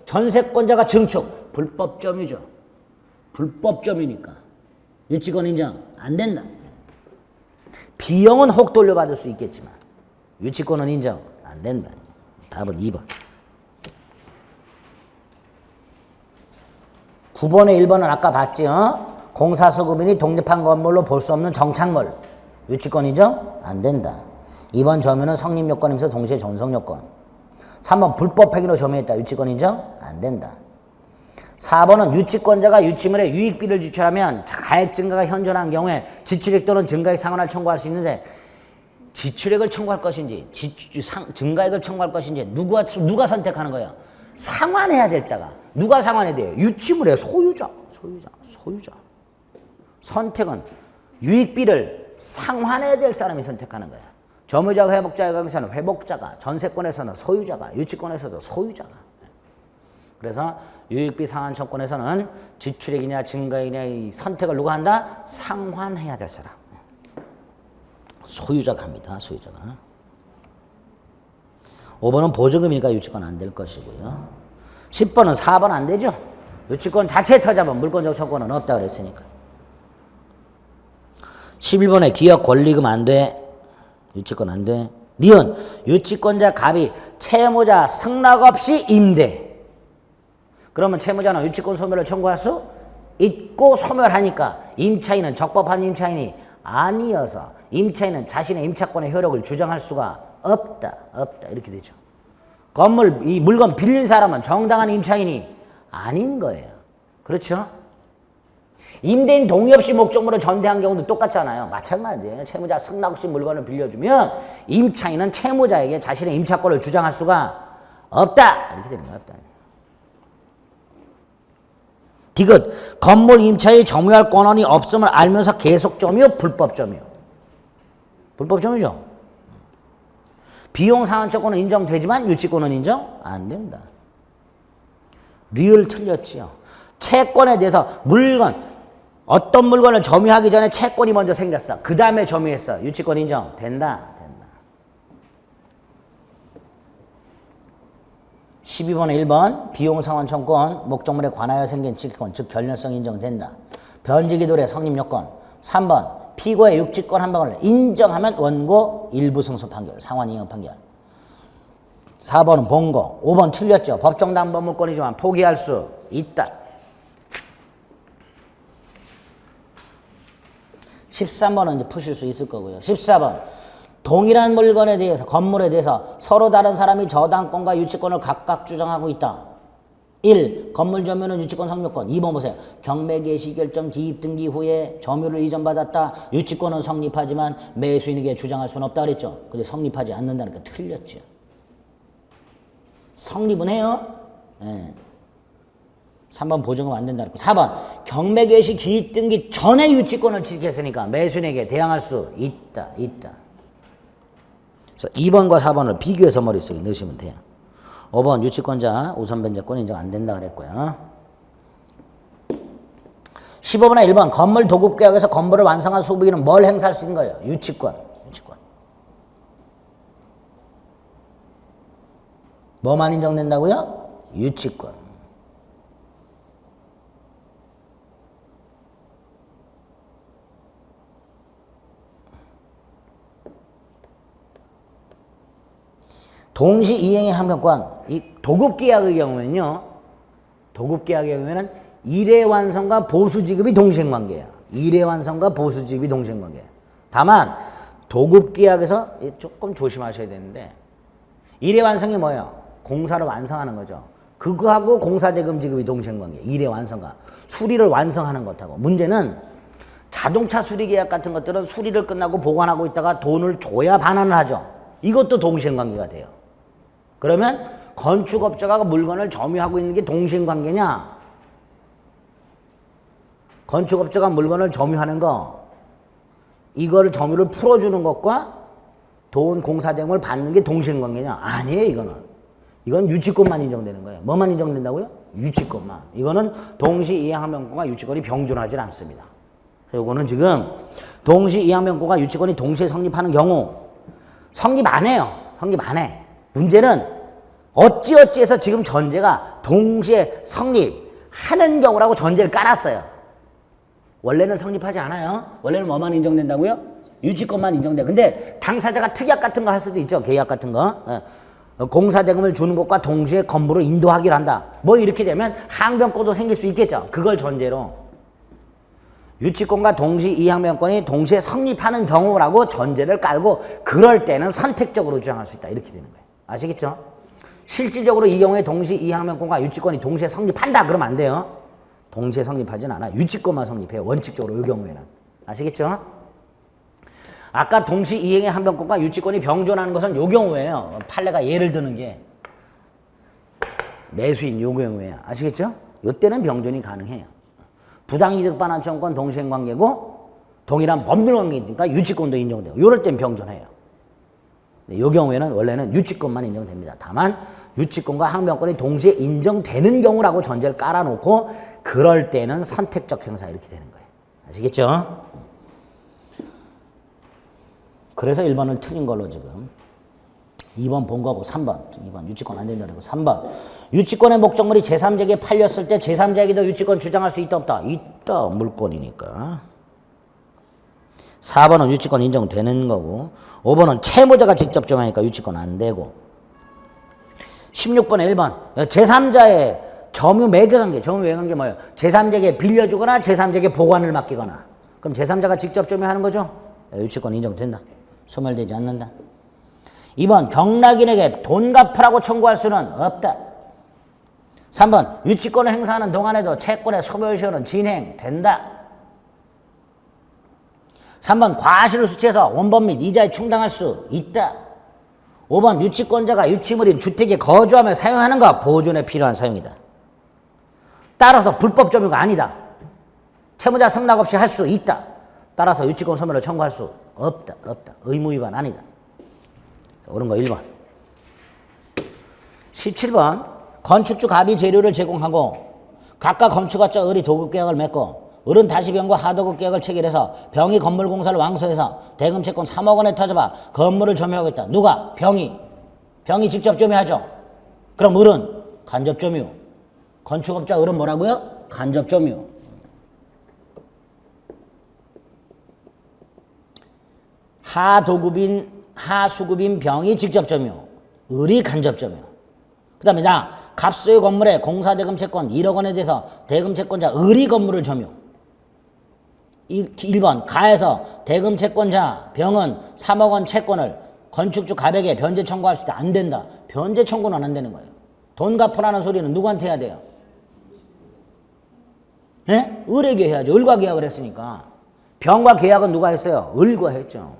전세권자가 증축. 불법점유죠. 불법점유니까 유치권 인정 안 된다. 비용은 혹 돌려받을 수 있겠지만 유치권은 인정 안 된다. 답은 2번. 9번에 1번은 아까 봤지. 공사수급인이 독립한 건물로 볼 수 없는 정착물. 유치권 인정 안 된다. 2번 점유는 성립요건이면서 동시에 전속요건. 3번 불법 폐기로 점유했다. 유치권 인정 안 된다. 4번은 유치권자가 유치물에 유익비를 지출하면 가액 증가가 현존한 경우에 지출액 또는 증가액 상환을 청구할 수 있는데 지출액을 청구할 것인지 증가액을 청구할 것인지 누가 선택하는 거예요? 상환해야 될 자가. 누가 상환해야 돼요? 유치물의 소유자. 선택은 유익비를 상환해야 될 사람이 선택하는 거예요. 점유자가 회복자에서는 회복자가, 전세권에서는 소유자가, 유치권에서도 소유자가. 그래서 유익비 상환 청구권에서는 지출액이냐 증가액이냐 이 선택을 누가 한다? 상환해야 될 사람. 소유자가 합니다. 소유자가. 5번은 보증금이니까 유치권 안 될 것이고요. 10번은 4번 안 되죠. 유치권 자체에 터잡은 물권적 청구권은 없다 그랬으니까. 11번에 기업 권리금 안 돼. 유치권 안 돼. 니은 유치권자 갑이 채무자 승낙 없이 임대. 그러면 채무자는 유치권 소멸을 청구할 수 있고 소멸하니까 임차인은 적법한 임차인이 아니어서 임차인은 자신의 임차권의 효력을 주장할 수가 없다. 이렇게 되죠. 이 물건 빌린 사람은 정당한 임차인이 아닌 거예요. 그렇죠? 임대인 동의 없이 목적물을 전대한 경우도 똑같잖아요. 마찬가지예요. 채무자 승낙 없이 물건을 빌려주면 임차인은 채무자에게 자신의 임차권을 주장할 수가 없다. 이렇게 되는 거예요. 디귿 건물 임차에 점유할 권한이 없음을 알면서 계속 점유, 불법 점유. 불법 점유죠. 비용 상환권은 인정되지만 유치권은 인정 안 된다. 리을 틀렸지요. 채권에 대해서 어떤 물건을 점유하기 전에 채권이 먼저 생겼어. 그 다음에 점유했어. 유치권 인정 된다. 12번에 1번 비용상환청권 목적물에 관하여 생긴 직권 즉 결렬성이 인정된다. 변제기도래 성립요건. 3번 피고의 육지권 한방을 인정하면 원고 일부 승소 판결 상환 이행 판결. 4번은 본거. 5번 틀렸죠. 법정담보물권이지만 포기할 수 있다. 13번은 이제 푸실 수 있을 거고요. 14번 동일한 물건에 대해서 건물에 대해서 서로 다른 사람이 저당권과 유치권을 각각 주장하고 있다. 1. 건물 점유는 유치권 성립권. 2번 보세요. 경매 개시 결정 기입 등기 후에 점유를 이전받았다. 유치권은 성립하지만 매수인에게 주장할 수는 없다 그랬죠. 근데 성립하지 않는다니까 틀렸죠. 성립은 해요. 네. 3번 보증금 안 된다 그랬고. 4번 경매 개시 기입 등기 전에 유치권을 취득했으니까 매수인에게 대항할 수 있다. 그래서 2번과 4번을 비교해서 머릿속에 넣으시면 돼요. 5번 유치권자 우선 변제권 인정 안 된다 그랬고요. 15번에 1번 건물 도급계약에서 건물을 완성한 수부인은 뭘 행사할 수 있는 거예요? 유치권. 뭐만 인정된다고요? 유치권. 동시 이행의 항변권. 이 도급계약의 경우에는요. 도급계약의 경우에는 일의 완성과 보수 지급이 동시행관계예요. 일의 완성과 보수 지급이 동시행관계예요. 다만 도급계약에서 조금 조심하셔야 되는데 일의 완성이 뭐예요? 공사를 완성하는 거죠. 그거하고 공사대금 지급이 동시행관계예요. 일의 완성과 수리를 완성하는 것하고. 문제는 자동차 수리계약 같은 것들은 수리를 끝나고 보관하고 있다가 돈을 줘야 반환을 하죠. 이것도 동시행관계가 돼요. 그러면 건축업자가 물건을 점유하고 있는 게 동시행관계냐? 건축업자가 물건을 점유하는 거, 이걸 점유를 풀어주는 것과 돈 공사대금을 받는 게 동시행관계냐? 아니에요, 이거는. 이건 유치권만 인정되는 거예요. 뭐만 인정된다고요? 유치권만. 이거는 동시이행항변권과 유치권이 병존하지 않습니다. 이거는 지금 동시이행항변권과 유치권이 동시에 성립하는 경우 성립 안 해요. 성립 안 해. 문제는 어찌어찌해서 지금 전제가 동시에 성립하는 경우라고 전제를 깔았어요. 원래는 성립하지 않아요. 원래는 뭐만 인정된다고요? 유치권만 인정돼. 근데 당사자가 특약 같은 거 할 수도 있죠. 계약 같은 거. 공사대금을 주는 것과 동시에 건물을 인도하기를 한다. 뭐 이렇게 되면 항변권도 생길 수 있겠죠. 그걸 전제로 유치권과 동시 이항변권이 동시에 성립하는 경우라고 전제를 깔고 그럴 때는 선택적으로 주장할 수 있다. 이렇게 되는 거예요. 아시겠죠? 실질적으로 이 경우에 동시 이항변권과 유치권이 동시에 성립한다. 그러면 안 돼요. 동시에 성립하진 않아. 유치권만 성립해요. 원칙적으로 이 경우에는. 아시겠죠? 아까 동시 이행의 항변권과 유치권이 병존하는 것은 이 경우예요. 판례가 예를 드는 게 매수인 이 경우예요. 아시겠죠? 이때는 병존이 가능해요. 부당이득 반환청권 동시행관계고 동일한 법률관계니까 유치권도 인정되고 이럴 땐 병존해요. 이 경우에는 원래는 유치권만 인정됩니다. 다만 유치권과 항변권이 동시에 인정되는 경우라고 전제를 깔아놓고 그럴 때는 선택적 행사 이렇게 되는 거예요. 아시겠죠? 그래서 1번을 틀린 걸로 지금 2번 본 거고 3번 2번 유치권 안 된다고 3번 유치권의 목적물이 제3자에게 팔렸을 때 제3자에게도 유치권 주장할 수 있다 없다? 있다. 물권이니까. 4번은 유치권 인정되는 거고 5번은 채무자가 직접 정하니까 유치권 안 되고 16번에 1번 제3자의 점유 매개관계. 점유 매개관계 뭐예요? 제3자에게 빌려주거나 제3자에게 보관을 맡기거나. 그럼 제3자가 직접 점유하는 거죠? 유치권 인정된다. 소멸되지 않는다. 2번 경락인에게 돈 갚으라고 청구할 수는 없다. 3번 유치권을 행사하는 동안에도 채권의 소멸시효는 진행된다. 3번 과실을 수취해서 원본 및 이자에 충당할 수 있다. 5번 유치권자가 유치물인 주택에 거주하며 사용하는 것 보존에 필요한 사용이다. 따라서 불법 점유가 아니다. 채무자 승낙 없이 할 수 있다. 따라서 유치권 소멸을 청구할 수 없다. 의무 위반 아니다. 옳은 거 1번. 17번 건축주 갑이 재료를 제공하고 각각 건축업자 을이 도급계약을 맺고 을은 다시 병과 하도급 계약을 체결해서 병이 건물 공사를 왕소해서 대금 채권 3억 원에 터져봐 건물을 점유하고 있다. 누가? 병이 직접 점유하죠. 그럼 을은 간접점유. 건축업자 을은 뭐라고요? 간접점유. 하수급인 병이 직접점유. 을이 간접점유. 그 다음에 갑소유 건물의 공사대금 채권 1억 원에 대해서 대금 채권자 을이 건물을 점유. 1번 가에서 대금 채권자 병은 3억 원 채권을 건축주 갑에게 변제 청구할 수 있다. 안 된다. 변제 청구는 안 되는 거예요. 돈 갚으라는 소리는 누구한테 해야 돼요? 예? 을에게 해야죠. 을과 계약을 했으니까. 병과 계약은 누가 했어요? 을과 했죠.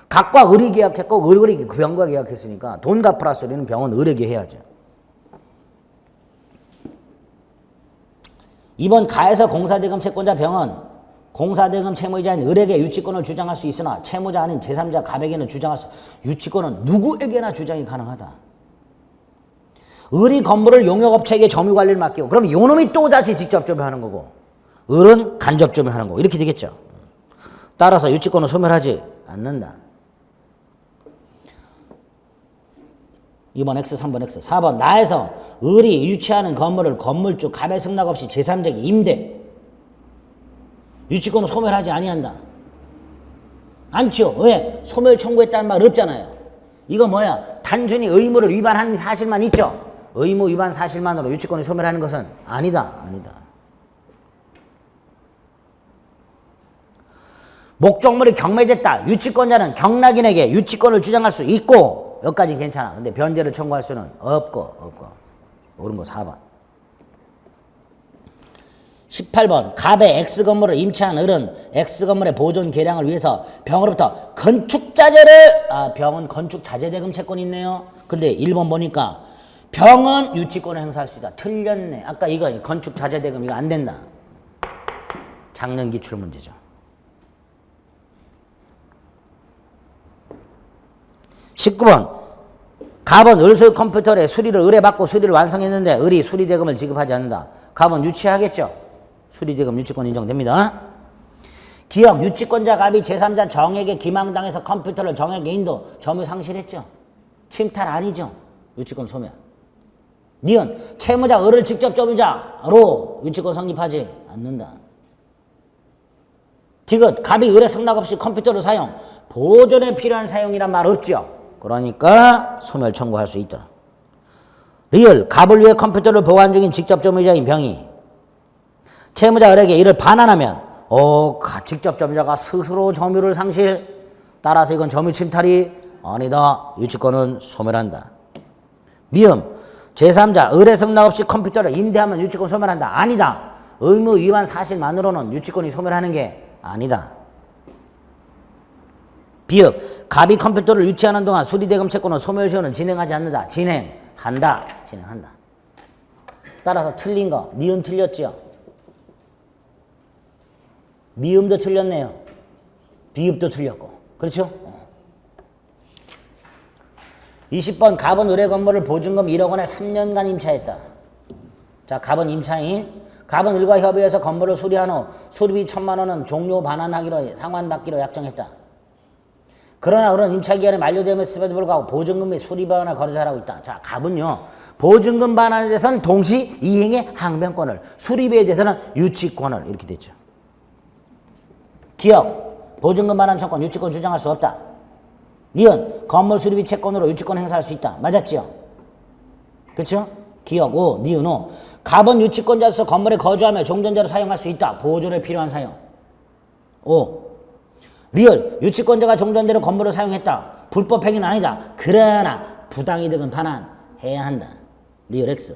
갑과 을이 계약했고 을이 병과 계약했으니까 돈 갚으라 소리는 병은 을에게 해야죠. 2번 가에서 공사대금 채권자 병은 공사대금 채무자인 을에게 유치권을 주장할 수 있으나 채무자 아닌 제3자 갑에게는 주장할 수 유치권은 누구에게나 주장이 가능하다. 을이 건물을 용역업체에게 점유관리를 맡기고 그럼 요놈이 또다시 직접 점유하는 거고 을은 간접 점유하는 거고 이렇게 되겠죠. 따라서 유치권은 소멸하지 않는다. 2번 X, 3번 X. 4번 나에서 을이 유치하는 건물을 건물주 갑의 승낙 없이 제3자에게 임대. 유치권은 소멸하지 아니한다. 않죠. 왜? 소멸 청구했다는 말 없잖아요. 이거 뭐야? 단순히 의무를 위반한 사실만 있죠. 의무 위반 사실만으로 유치권이 소멸하는 것은 아니다. 목적물이 경매됐다. 유치권자는 경락인에게 유치권을 주장할 수 있고 여기까지는 괜찮아. 근데 변제를 청구할 수는 없고. 옳은 거 4번. 18번 갑의 X건물을 임차한 을은 X건물의 보존 개량을 위해서 병으로부터 건축자재를 병은 건축자재대금 채권이 있네요. 근데 1번 보니까 병은 유치권을 행사할 수 있다. 틀렸네. 아까 이거 건축자재대금 이거 안 된다. 작년 기출 문제죠. 19번 갑은 을소유 컴퓨터의 수리를 을에 받고 수리를 완성했는데 을이 수리대금을 지급하지 않는다. 갑은 유치하겠죠. 수리대금 유치권 인정됩니다. 기억 유치권자 갑이 제3자 정에게 기망당해서 컴퓨터를 정에게 인도 점유 상실했죠. 침탈 아니죠. 유치권 소멸. 니은 채무자 을을 직접 점유자로 유치권 성립하지 않는다. 디귿 갑이 을의 승낙 없이 컴퓨터를 사용 보존에 필요한 사용이란 말 없죠. 그러니까 소멸 청구할 수 있다. 리을 갑을 위해 컴퓨터를 보관 중인 직접 점유자인 병이 채무자 을에게 이를 반환하면 직접 점유자가 스스로 점유를 상실. 따라서 이건 점유 침탈이 아니다. 유치권은 소멸한다. 미음 제3자 을의 승낙 없이 컴퓨터를 임대하면 유치권 소멸한다. 아니다. 의무 위반 사실만으로는 유치권이 소멸하는 게 아니다. 비읍 갑이 컴퓨터를 유치하는 동안 수리대금 채권은 소멸시효는 진행하지 않는다. 진행한다. 따라서 틀린 거 니은 틀렸죠. 미음도 틀렸네요. 비읍도 틀렸고. 그렇죠? 20번 갑은 을의 건물을 보증금 1억 원에 3년간 임차했다. 자, 갑은 임차인. 갑은 을과 협의해서 건물을 수리한 후 수리비 1,000만 원은 종료 반환하기로 상환받기로 약정했다. 그러나 을은 임차기간이 만료됨에도 불구하고 보증금 및 수리비 반환을 거래하라고 있다. 자, 갑은요. 보증금 반환에 대해서는 동시 이행의 항변권을, 수리비에 대해서는 유치권을 이렇게 됐죠. 기억 보증금 반환 청권 유치권 주장할 수 없다. 니은 건물 수리비 채권으로 유치권 행사할 수 있다. 맞았죠? 그렇죠? 기억 5 니은 5 갑은 유치권자로서 건물에 거주하며 종전자로 사용할 수 있다. 보존에 필요한 사용. 5 리을 유치권자가 종전대로 건물을 사용했다. 불법 행위는 아니다. 그러나 부당이득은 반환해야 한다. 리을 X.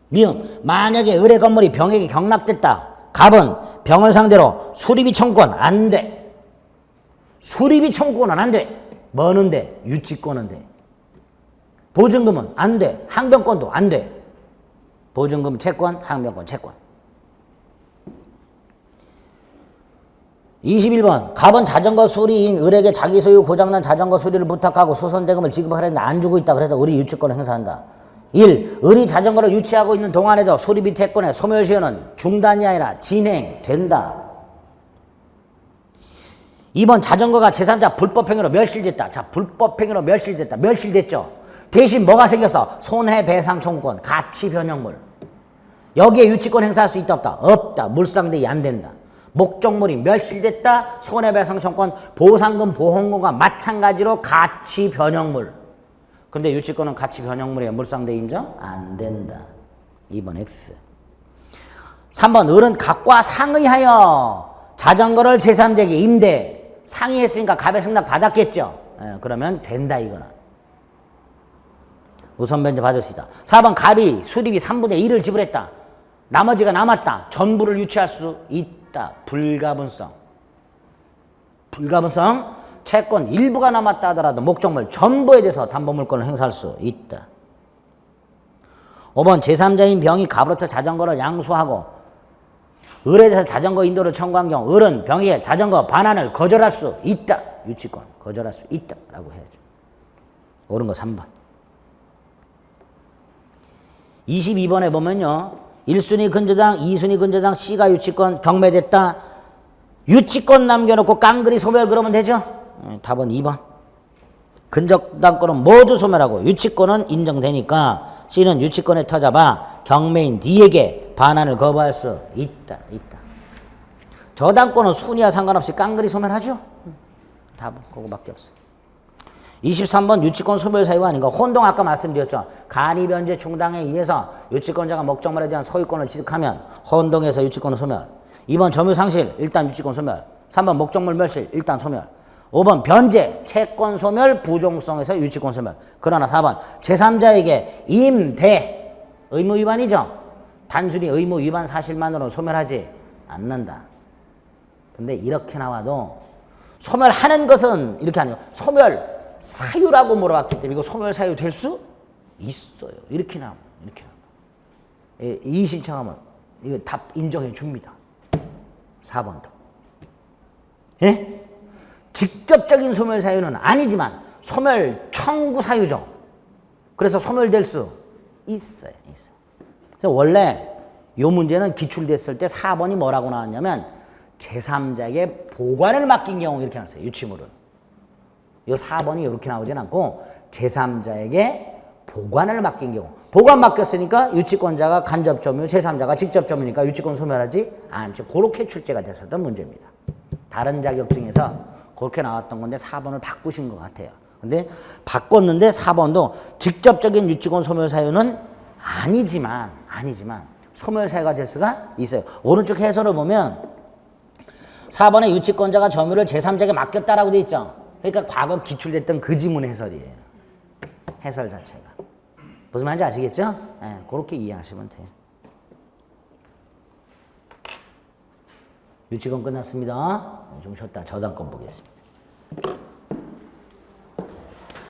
미음 만약에 을의 건물이 병에게 경락됐다. 갑은 병을 상대로 수리비 청구는 안 돼. 수리비 청구는 안 돼. 뭐는 돼? 유치권은 돼. 보증금은 안 돼. 항변권도 안 돼. 보증금 채권, 항변권 채권. 21번 갑은 자전거 수리인 을에게 자기 소유 고장난 자전거 수리를 부탁하고 수선대금을 지급하려는데 안 주고 있다. 그래서 을이 유치권을 행사한다. 1. 을이 자전거를 유치하고 있는 동안에도 수리비 채권의 소멸시효는 중단이 아니라 진행된다. 2번 자전거가 제3자 불법행위로 멸실됐다. 자, 불법행위로 멸실됐다. 멸실됐죠. 대신 뭐가 생겼어? 손해배상 청구권, 가치 변형물. 여기에 유치권 행사할 수 있다 없다? 없다. 물상대위 안 된다. 목적물이 멸실됐다. 손해배상 청구권, 보상금, 보험금과 마찬가지로 가치 변형물. 근데 유치권은 가치 변형물이에요. 물상대위 인정? 안 된다. 2번 X. 3번 을은 갑과 상의하여 자전거를 제3자에게 임대. 상의했으니까 갑의 승낙 받았겠죠. 그러면 된다 이거는. 우선 변제 받을 수 있다. 4번 갑이 수리비 3분의 1을 지불했다. 나머지가 남았다. 전부를 유치할 수 있다. 불가분성. 불가분성. 채권 일부가 남았다 하더라도 목적물 전부에 대해서 담보물권을 행사할 수 있다. 5번 제3자인 병이 갑으로부터 자전거를 양수하고 을에 대해서 자전거 인도를 청구한 경우 을은 병에게 자전거 반환을 거절할 수 있다. 유치권 거절할 수 있다 라고 해야죠. 옳은 거 3번. 22번에 보면요. 1순위 근저당, 2순위 근저당, C가 유치권 경매됐다. 유치권 남겨놓고 깡그리 소멸 그러면 되죠? 답은 2번. 근저당권은 모두 소멸하고 유치권은 인정되니까 C는 유치권에 터잡아 경매인 D에게 반환을 거부할 수 있다. 저당권은 순위와 상관없이 깡그리 소멸하죠? 답은 그거밖에 없어. 23번 유치권 소멸 사유가 아닌가. 혼동 아까 말씀드렸죠. 간이변제 충당에 의해서 유치권자가 목적물에 대한 소유권을 취득하면 혼동해서 유치권을 소멸. 2번 점유상실 일단 유치권 소멸. 3번 목적물 멸실 일단 소멸. 5번 변제 채권 소멸 부종성에서 유치권 소멸. 그러나 4번 제3자에게 임대 의무 위반이죠. 단순히 의무 위반 사실만으로 소멸하지 않는다. 근데 이렇게 나와도 소멸하는 것은 이렇게 아니고 소멸 사유라고 물어봤기 때문에 이거 소멸 사유 될 수 있어요. 이렇게 나오면 이의 신청하면 이거 답 인정해 줍니다. 4번도. 예? 직접적인 소멸 사유는 아니지만 소멸 청구 사유죠. 그래서 소멸될 수 있어요. 그래서 원래 이 문제는 기출됐을 때 4번이 뭐라고 나왔냐면 제3자에게 보관을 맡긴 경우 이렇게 나왔어요. 유치물은. 이 4번이 이렇게 나오진 않고 제3자에게 보관을 맡긴 경우. 보관 맡겼으니까 유치권자가 간접 점유, 제3자가 직접 점유니까 유치권 소멸하지 않죠. 그렇게 출제가 됐었던 문제입니다. 다른 자격증에서 그렇게 나왔던 건데 4번을 바꾸신 것 같아요. 근데 바꿨는데 4번도 직접적인 유치권 소멸 사유는 아니지만 소멸 사유가 될 수가 있어요. 오른쪽 해설을 보면 4번에 유치권자가 점유를 제3자에게 맡겼다라고 돼 있죠. 그러니까 과거 기출됐던 그 지문 해설이에요. 해설 자체가. 무슨 말인지 아시겠죠? 네, 그렇게 이해하시면 돼요. 유치권 끝났습니다. 좀 쉬었다 저당권 보겠습니다.